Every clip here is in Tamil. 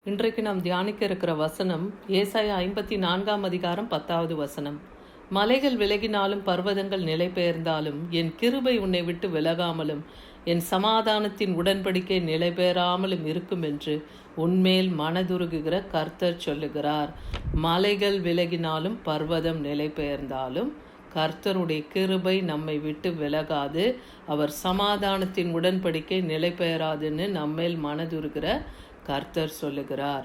இன்றைக்கு நாம் தியானிக்க இருக்கிற வசனம் ஏசாயா 54 அதிகாரம் 10வது வசனம். மலைகள் விலகினாலும் பர்வதங்கள் நிலை பெயர்ந்தாலும் என் கிருபை உன்னை விட்டு விலகாமலும் என் சமாதானத்தின் உடன்படிக்கை நிலை பெயராமலும் இருக்கும் என்று உன்மேல் மனதுருகுகிற கர்த்தர் சொல்லுகிறார். மலைகள் விலகினாலும் பர்வதம் நிலை பெயர்ந்தாலும் கர்த்தருடைய கிருபை நம்மை விட்டு விலகாது, அவர் சமாதானத்தின் உடன்படிக்கை நிலை பெயராதுன்னு நம்மேல் மனதுருகிற கர்த்தர் சொல்லுகிறார்.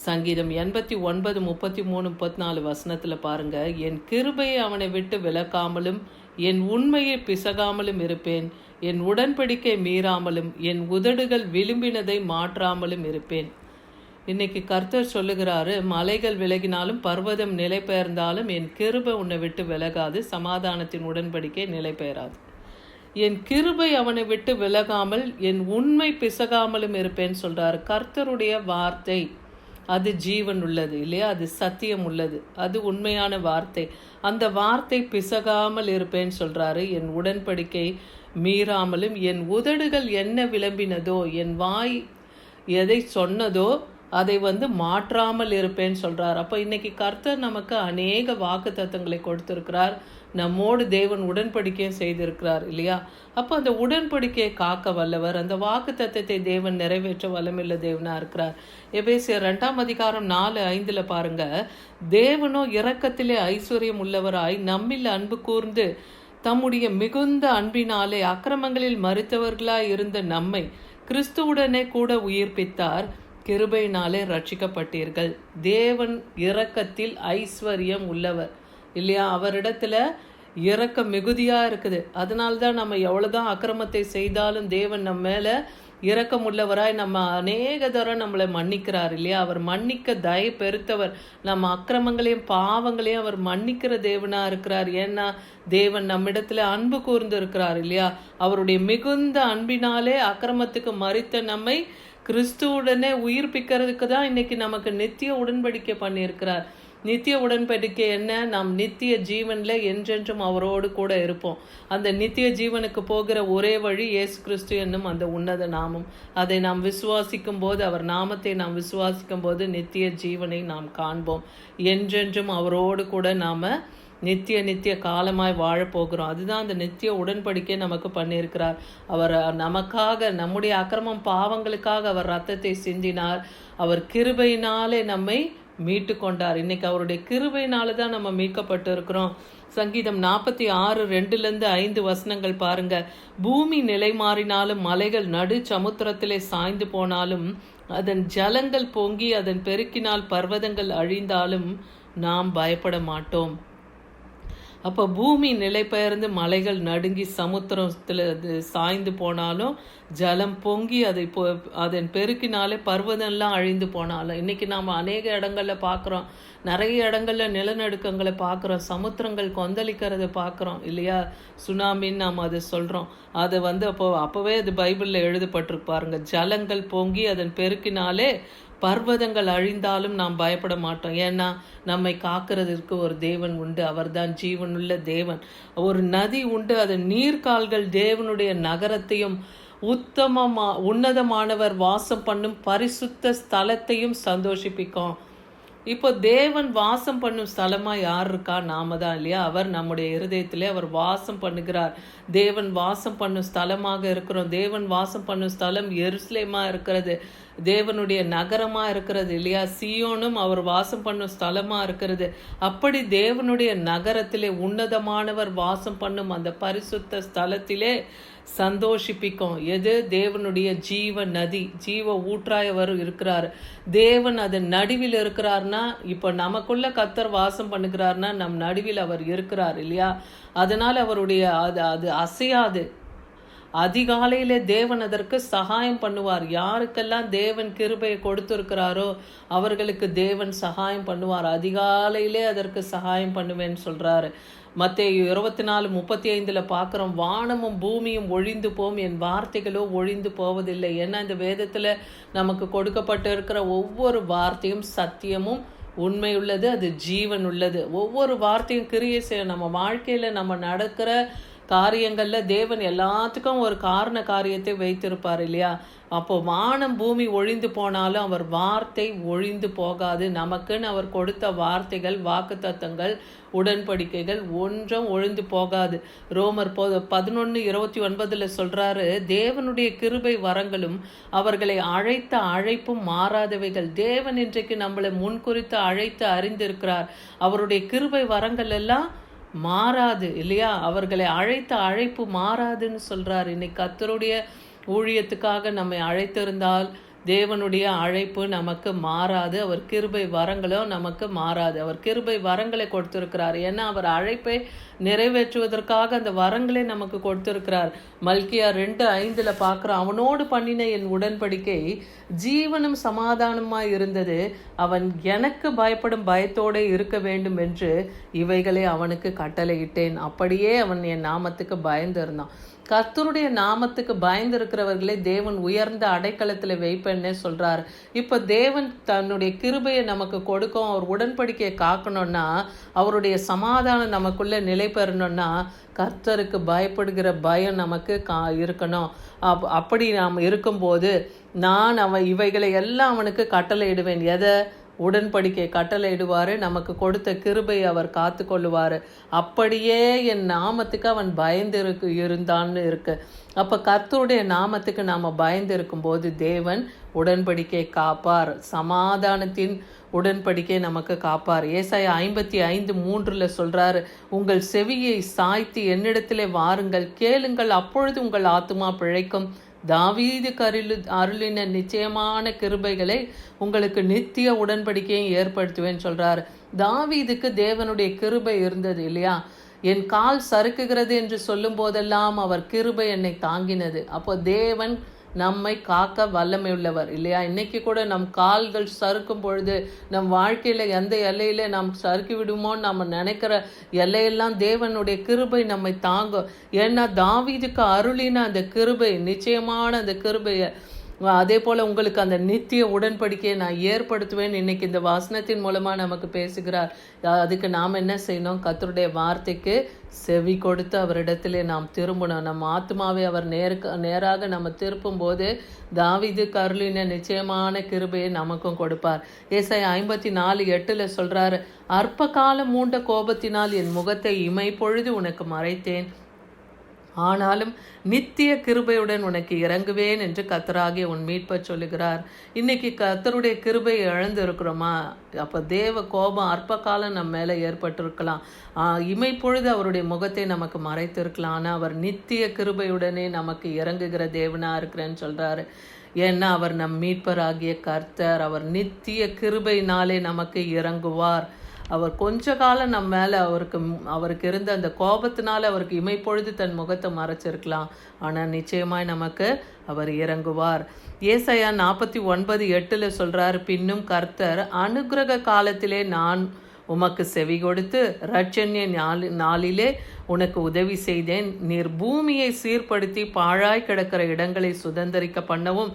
சங்கீதம் 89 33 34 வசனத்துல பாருங்க, என் கிருபையை அவனை விட்டு விலக்காமலும் என் உண்மையை பிசகாமலும் இருப்பேன், என் உடன்படிக்கை மீறாமலும் என் உதடுகள் விரும்பினதை மாற்றாமலும் இருப்பேன். இன்னைக்கு கர்த்தர் சொல்லுகிறாரு, மலைகள் விலகினாலும் பர்வதம் நிலை பெயர்ந்தாலும் என் கிருபை உன்னை விட்டு விலகாது, சமாதானத்தின் உடன்படிக்கை நிலை பெயராது. என் கிருபை அவனை விட்டு விலகாமல் என் உண்மை பிசகாமலும் இருப்பேன்னு சொல்றாரு. கர்த்தருடைய வார்த்தை அது ஜீவன் உள்ளது இல்லையா, அது சத்தியம் உள்ளது, அது உண்மையான வார்த்தை. அந்த வார்த்தை பிசகாமல் இருப்பேன்னு சொல்றாரு. என் உடன்படிக்கை மீறாமலும் என் உதடுகள் என்ன விளம்பினதோ, என் வாய் எதை சொன்னதோ அதை மாற்றாமல் இருப்பேன்னு சொல்றார். அப்போ இன்னைக்கு கர்த்தர் நமக்கு அநேக வாக்கு தத்தங்களை கொடுத்திருக்கிறார். நம்மோடு தேவன் உடன்படிக்கையும் செய்திருக்கிறார் இல்லையா. அப்போ அந்த உடன்படிக்கையை காக்க வல்லவர், அந்த வாக்கு தத்தத்தை தேவன் நிறைவேற்ற வல்லமில்ல தேவனா இருக்கிறார். எபேசியர் 2 அதிகாரம் 4-5 பாருங்க, தேவனோ இரக்கத்திலே ஐஸ்வர்யம் உள்ளவராய் நம்மில் அன்பு கூர்ந்து தம்முடைய மிகுந்த அன்பினாலே அக்கிரமங்களில் மரித்தவர்களாய் இருந்த நம்மை கிறிஸ்துவுடனே கூட உயிர்ப்பித்தார், கிருபையினாலே ரட்சிக்கப்பட்டீர்கள். தேவன் இரக்கத்தில் ஐஸ்வர்யம் உள்ளவர் இல்லையா. அவரிடத்துல இரக்கம் மிகுதியா இருக்குது. அதனால்தான் நம்ம எவ்வளவுதான் அக்கிரமத்தை செய்தாலும் தேவன் நம்ம மேல இரக்கம் உள்ளவராய் நம்ம அநேக தரம் நம்மளை மன்னிக்கிறார் இல்லையா. அவர் மன்னிக்க தயை பெருத்தவர். நம்ம அக்கிரமங்களையும் பாவங்களையும் அவர் மன்னிக்கிற தேவனா இருக்கிறார். ஏன்னா தேவன் நம்மிடத்துல அன்பு கூர்ந்து இருக்கிறார் இல்லையா. அவருடைய மிகுந்த அன்பினாலே அக்கிரமத்துக்கு மரித்த நம்மை கிறிஸ்துவுடனே உயிர்ப்பிக்கிறதுக்கு தான் இன்னைக்கு நமக்கு நித்திய உடன்படிக்கை பண்ணியிருக்கிறார். நித்திய உடன்படிக்கை என்ன? நாம் நித்திய ஜீவன்ல என்றென்றும் அவரோடு கூட இருப்போம். அந்த நித்திய ஜீவனுக்கு போகிற ஒரே வழி இயேசு கிறிஸ்து என்னும் அந்த உன்னத நாமம். அதை நாம் விசுவாசிக்கும் போது, அவர் நாமத்தை நாம் விசுவாசிக்கும் போது நித்திய ஜீவனை நாம் காண்போம். என்றென்றும் அவரோடு கூட நாம நித்திய காலமாய் வாழப்போகிறோம். அதுதான் அந்த நித்திய உடன்படிக்கை நமக்கு பண்ணியிருக்கிறார். அவர் நமக்காக, நம்முடைய அக்கிரமம் பாவங்களுக்காக அவர் ரத்தத்தை சிந்தினார். அவர் கிருபையினாலே நம்மை மீட்டு கொண்டார். இன்னைக்கு அவருடைய கிருபையினால தான் நம்ம மீட்கப்பட்டு இருக்கிறோம். சங்கீதம் 46:2-5 வசனங்கள் பாருங்க, பூமி நிலை மாறினாலும் மலைகள் நடு சமுத்திரத்திலே சாய்ந்து போனாலும் அதன் ஜலங்கள் பொங்கி அதன் பெருக்கினால் பர்வதங்கள் அழிந்தாலும் நாம் பயப்பட மாட்டோம். அப்போ பூமி நிலை பெயர்ந்து மலைகள் நடுங்கி சமுத்திரத்தில் சாய்ந்து போனாலும், ஜலம் பொங்கி அதன் பெருக்கினாலே பர்வதம்லாம் அழிந்து போனாலும். இன்னைக்கு நாம் அநேக இடங்கள்ல பார்க்குறோம், நிறைய இடங்கள்ல நிலநடுக்கங்களை பார்க்குறோம், சமுத்திரங்கள் கொந்தளிக்கிறத பார்க்குறோம் இல்லையா. சுனாமின்னு நாம் அதை சொல்கிறோம். அதை அப்போவே அது பைபிளில் எழுதப்பட்டிருக்கு பாருங்க, ஜலங்கள் பொங்கி அதன் பெருக்கினாலே பர்வதங்கள் அழிந்தாலும் நாம் பயப்பட மாட்டோம். ஏன்னா நம்மை காக்கிறதுக்கு ஒரு தேவன் உண்டு, அவர்தான் ஜீவனுள்ள தேவன். ஒரு நதி உண்டு, அதன் நீர்கால்கள் தேவனுடைய நகரத்தையும் உன்னதமானவர் வாசம் பண்ணும் பரிசுத்த ஸ்தலத்தையும் சந்தோஷிப்பிக்கும். இப்போ தேவன் வாசம் பண்ணும் ஸ்தலமா யார் இருக்கா? நாம தான் இல்லையா. அவர் நம்முடைய இருதயத்திலே அவர் வாசம் பண்ணுகிறார். தேவன் வாசம் பண்ணும் ஸ்தலமாக இருக்கிறோம். தேவன் வாசம் பண்ணும் ஸ்தலம் எருசலேமா இருக்கிறது, தேவனுடைய நகரமா இருக்கிறது இல்லையா. சீயோனும் அவர் வாசம் பண்ணும் ஸ்தலமா இருக்கிறது. அப்படி தேவனுடைய நகரத்திலே உன்னதமானவர் வாசம் பண்ணும் அந்த பரிசுத்த ஸ்தலத்திலே சந்தோஷிப்பிக்கும். எது? தேவனுடைய ஜீவ நதி, ஜீவ ஊற்றாய் அவர் இருக்கிறார். தேவன் அதன் நடுவில் இருக்கிறார்னா, இப்போ நமக்குள்ள கர்த்தர் வாசம் பண்ணுகிறார்னா நம் நடுவில் அவர் இருக்கிறார் இல்லையா. அதனால அவருடைய அது அசையாது. அதிகாலையிலே தேவன் அதற்கு சகாயம் பண்ணுவார். யாருக்கெல்லாம் தேவன் கிருபையை கொடுத்திருக்கிறாரோ அவர்களுக்கு தேவன் சகாயம் பண்ணுவார். அதிகாலையிலே அதற்கு சகாயம் பண்ணுவேன்னு சொல்றாரு. மத்தேயு 24:35 பார்க்குறோம், வானமும் பூமியும் ஒழிந்து போம், என் வார்த்தைகளோ ஒழிந்து போவதில்லை. ஏன்னா இந்த வேதத்தில் நமக்கு கொடுக்கப்பட்டு இருக்கிற ஒவ்வொரு வார்த்தையும் சத்தியமும் உண்மை உள்ளது, அது ஜீவன் உள்ளது. ஒவ்வொரு வார்த்தையும் கிரியை செய்ய நம்ம வாழ்க்கையில் நம்ம நடக்கிற காரியங்கள்ல தேவன் எல்லாத்துக்கும் ஒரு காரண காரியத்தை வைத்திருப்பார் இல்லையா? அப்போ வானம் பூமி ஒழிந்து போனாலும் அவர் வார்த்தை ஒழிந்து போகாது. நமக்குன்னு அவர் கொடுத்த வார்த்தைகள், வாக்குத்தத்தங்கள், உடன்படிக்கைகள் ஒன்றும் ஒழிந்து போகாது. ரோமர் 11:29 சொல்றாரு, தேவனுடைய கிருபை வரங்களும் அவர்களை அழைத்த அழைப்பும் மாறாதவைகள். தேவன் இன்றைக்கு நம்மளை முன்குறித்து அழைத்து அறிந்திருக்கிறார். அவருடைய கிருபை வரங்கள் எல்லாம் மாறாது இல்லையா? அவர்களை அழைத்த அழைப்பு மாறாதுன்னு சொல்றார். இன்னைக்கு கர்த்தருடைய ஊழியத்துக்காக நம்மை அழைத்திருந்தால் தேவனுடைய அழைப்பு நமக்கு மாறாது. அவர் கிருபை வரங்களும் நமக்கு மாறாது. அவர் கிருபை வரங்களை கொடுத்திருக்கிறார். ஏன்னா அவர் அழைப்பை நிறைவேற்றுவதற்காக அந்த வரங்களை நமக்கு கொடுத்திருக்கிறார். மல்கியா 2:5 பார்க்குறோம், அவனோடு பண்ணின என் உடன்படிக்கை ஜீவனும் சமாதானமாய் இருந்தது. அவன் எனக்கு பயப்படும் பயத்தோடு இருக்க வேண்டும் என்று இவைகளை அவனுக்கு கட்டளையிட்டேன். அப்படியே அவன் என் நாமத்துக்கு பயந்து இருந்தான். கர்த்தருடைய நாமத்துக்கு பயந்து இருக்கிறவர்களே தேவன் உயர்ந்த அடைக்கலத்தில் வைப்பேன்னே சொல்றாரு. இப்போ தேவன் தன்னுடைய கிருபையை நமக்கு கொடுக்கும். அவர் உடன்படிக்கையை காக்கணும்னா, அவருடைய சமாதானம் நமக்குள்ள நிலை பெறணும்னா கர்த்தருக்கு பயப்படுகிற பயம் நமக்கு இருக்கணும். அப்படி நாம் இருக்கும்போது இவைகளை எல்லாம் அவனுக்கு கட்டளையிடுவேன். எதை? உடன்படிக்கை கட்டளையிடுவார். நமக்கு கொடுத்த கிருபை அவர் காத்து கொள்ளுவார். அப்படியே என் நாமத்துக்கு அவன் பயந்து இருந்தான்னு இருக்கு. அப்போ கர்த்தருடைய நாமத்துக்கு நாம் பயந்து இருக்கும்போது தேவன் உடன்படிக்கை காப்பார். சமாதானத்தின் உடன்படிக்கை நமக்கு காப்பார். ஏசாயா 55:3 சொல்றாரு, உங்கள் செவியை சாய்த்து என்னிடத்திலே வாருங்கள், கேளுங்கள், அப்பொழுது உங்கள் ஆத்துமா பிழைக்கும். தாவீதுக்கு அருளின நிச்சயமான கிருபைகளை உங்களுக்கு நித்திய உடன்படிக்கையை ஏற்படுத்துவேன்னு சொல்றாரு. தாவீதுக்கு தேவனுடைய கிருபை இருந்தது இல்லையா? என் கால் சறுக்குகிறது என்று சொல்லும் போதெல்லாம் அவர் கிருபை என்னை தாங்கினது. அப்போ தேவன் நம்மை காக்க வல்லமை உள்ளவர் இல்லையா? இன்னைக்கு கூட நம் கால்கள் சறுக்கும் பொழுது நம் வாழ்க்கையில எந்த எல்லையில நாம் சறுக்கி விடுமோன்னு நம்ம நினைக்கிற எல்லையெல்லாம் தேவனுடைய கிருபை நம்மை தாங்கும். ஏன்னா தாவீதுக்கு அருளின அந்த கிருபை, நிச்சயமான அந்த கிருபையை, அதே போல் உங்களுக்கு அந்த நித்திய உடன்படிக்கையை நான் ஏற்படுத்துவேன் இன்னைக்கு இந்த வசனத்தின் மூலமாக நமக்கு பேசுகிறார். அதுக்கு நாம் என்ன செய்யணும்? கர்த்தருடைய வார்த்தைக்கு செவி கொடுத்து அவரிடத்திலே நாம் திரும்பணும். நம்ம ஆத்மாவை அவர் நேராக நம்ம திருப்பும் போது தாவீதுக்கு அருளின நிச்சயமான கிருபையை நமக்கும் கொடுப்பார். ஏசாயா 54:8 சொல்றாரு, அற்ப காலம் மூண்ட கோபத்தினால் என் முகத்தை இமைப்பொழுது உனக்கு மறைத்தேன், ஆனாலும் நித்திய கிருபையுடன் உனக்கு இறங்குவேன் என்று கர்த்தராகிய உன் மீட்பர் சொல்லுகிறார். இன்னைக்கு கர்த்தருடைய கிருபையை இழந்து இருக்கிறோமா? அப்போ தேவ கோபம் அற்ப காலம் நம்ம மேலே ஏற்பட்டிருக்கலாம், இமைப்பொழுது அவருடைய முகத்தை நமக்கு மறைத்திருக்கலாம். ஆனால் அவர் நித்திய கிருபையுடனே நமக்கு இறங்குகிற தேவனா இருக்கிறேன்னு சொல்றாரு. ஏன்னா அவர் நம் மீட்பராகிய கர்த்தர். அவர் நித்திய கிருபையினாலே நமக்கு இறங்குவார். அவர் கொஞ்ச காலம் நம்ம மேலே அவருக்கு இருந்த அந்த கோபத்தினால அவருக்கு இமைப்பொழுது தன் முகத்தை மறைச்சிருக்கலாம். ஆனால் நிச்சயமாய் நமக்கு அவர் இறங்குவார். ஏசாயா 49:8 சொல்றாரு, பின்னும் கர்த்தர் அனுக்கிரக காலத்திலே நான் உமக்கு செவி கொடுத்து இரட்சண்ய நாளிலே உனக்கு உதவி செய்தேன். நீர் பூமியை சீர்படுத்தி பாழாய் கிடக்கிற இடங்களை சுதந்திரிக்க பண்ணவும்,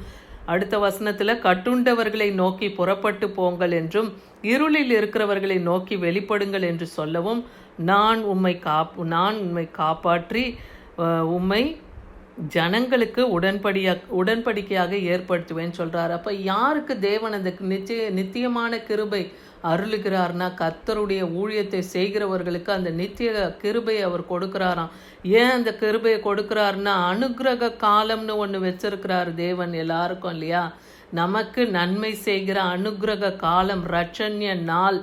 அடுத்த வசனத்தில் கட்டுண்டவர்களை நோக்கி புறப்பட்டு போங்கள் என்றும் இருளில் இருக்கிறவர்களை நோக்கி வெளிப்படுங்கள் என்று சொல்லவும், நான் உம்மை காப்பாற்றி உம்மை ஜனங்களுக்கு உடன்படிக்கையாக ஏற்படுத்துவேன்னு சொல்றார். அப்போ யாருக்கு தேவன் அந்த நித்தியமான கிருபை அருளுகிறார்னா, கர்த்தருடைய ஊழியத்தை செய்கிறவர்களுக்கு அந்த நித்திய கிருபை அவர் கொடுக்கிறாராம். ஏன் அந்த கிருபையை கொடுக்கிறாருன்னா, அனுக்கிரக காலம்னு ஒன்று வச்சிருக்கிறார் தேவன் எல்லாருக்கும் இல்லையா? நமக்கு நன்மை செய்கிற அனுக்கிரக காலம், இரட்சண்ய நாள்,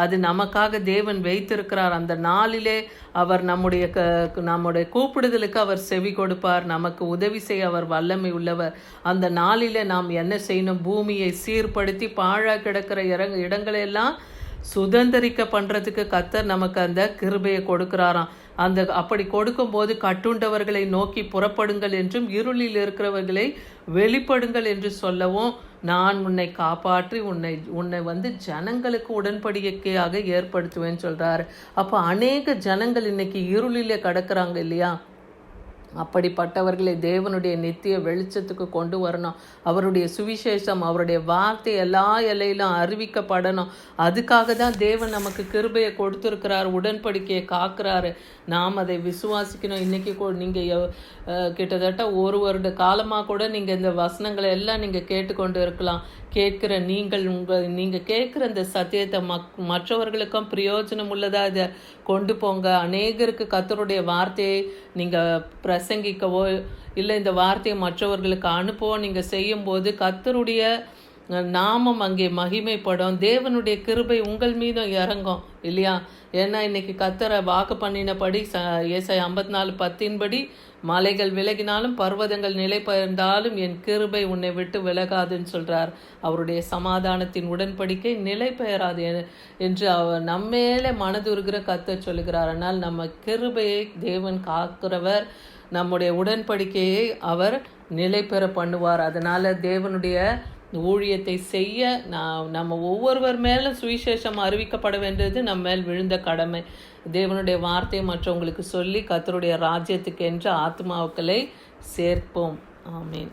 அது நமக்காக தேவன் வைத்திருக்கிறார். அந்த நாளிலே அவர் நம்முடைய கூப்பிடுதலுக்கு அவர் செவி கொடுப்பார். நமக்கு உதவி செய்ய அவர் வல்லமை உள்ளவர். அந்த நாளிலே நாம் என்ன செய்யணும்? பூமியை சீர்படுத்தி பாழா கிடக்கிற இடங்களெல்லாம் சுதந்திரிக்க பண்ணுறதுக்கு கர்த்தர் நமக்கு அந்த கிருபையை கொடுக்கிறாராம். அப்படி கொடுக்கும்போது கட்டுண்டவர்களை நோக்கி புறப்படுங்கள் என்றும் இருளில் இருக்கிறவர்களை வெளிப்படுங்கள் என்று சொல்லவும், நான் உன்னை காப்பாற்றி உன்னை ஜனங்களுக்கு உடன்படிக்கையாக ஏற்படுத்துவேன்னு சொல்றாரு. அப்போ அநேக ஜனங்கள் இன்னைக்கு இருளிலே கிடக்குறாங்க இல்லையா? அப்படிப்பட்டவர்களை தேவனுடைய நித்திய வெளிச்சத்துக்கு கொண்டு வரணும். அவருடைய சுவிசேஷம், அவருடைய வார்த்தை எல்லா எல்லையிலும் அறிவிக்கப்படணும். அதுக்காக தான் தேவன் நமக்கு கிருபையை கொடுத்துருக்கிறார், உடன்படிக்கையை காக்குறாரு. நாம் அதை விசுவாசிக்கணும். இன்றைக்கி நீங்கள் கிட்டத்தட்ட ஒரு வருட காலமாக கூட நீங்கள் இந்த வசனங்களை எல்லாம் நீங்கள் கேட்டுக்கொண்டு இருக்கலாம். கேட்குற நீங்கள் கேட்குற இந்த சத்தியத்தை மற்றவர்களுக்கும் பிரயோஜனம் உள்ளதாக இதை கொண்டு போங்க. அநேகருக்கு கர்த்தருடைய வார்த்தையை நீங்கள் பிரசங்கிக்கவோ இல்லை இந்த வார்த்தையை மற்றவர்களுக்கு அனுப்பவோ நீங்கள் செய்யும்போது கர்த்தருடைய நாமம் அங்கே மகிமைப்படும். தேவனுடைய கிருபை உங்கள் மீதும் இறங்கும் இல்லையா? ஏன்னா இன்னைக்கு கர்த்தரை வாக்கு பண்ணினபடி ஏசாயா 54:10 மலைகள் விலகினாலும் பர்வதங்கள் நிலை பெயர்ந்தாலும் என் கிருபை உன்னை விட்டு விலகாதுன்னு சொல்கிறார். அவருடைய சமாதானத்தின் உடன்படிக்கை நிலை பெயராது என்று அவர் நம்மேலே மனதுருகிற கர்த்தர் சொல்லுகிறார். ஆனால் நம்ம கிருபையை தேவன் காக்கிறவர், நம்முடைய உடன்படிக்கையை அவர் நிலை பெற பண்ணுவார். அதனால் தேவனுடைய ஊழியத்தை செய்ய நம்ம ஒவ்வொருவர் மேலும் சுவிசேஷம் அறிவிக்கப்பட வேண்டியது நம்ம மேல் விழுந்த கடமை. தேவனுடைய வார்த்தையை மற்றவங்களுக்கு சொல்லி கர்த்தருடைய ராஜ்யத்துக்கு என்ற ஆத்மாக்களை சேர்ப்போம். ஆமீன்.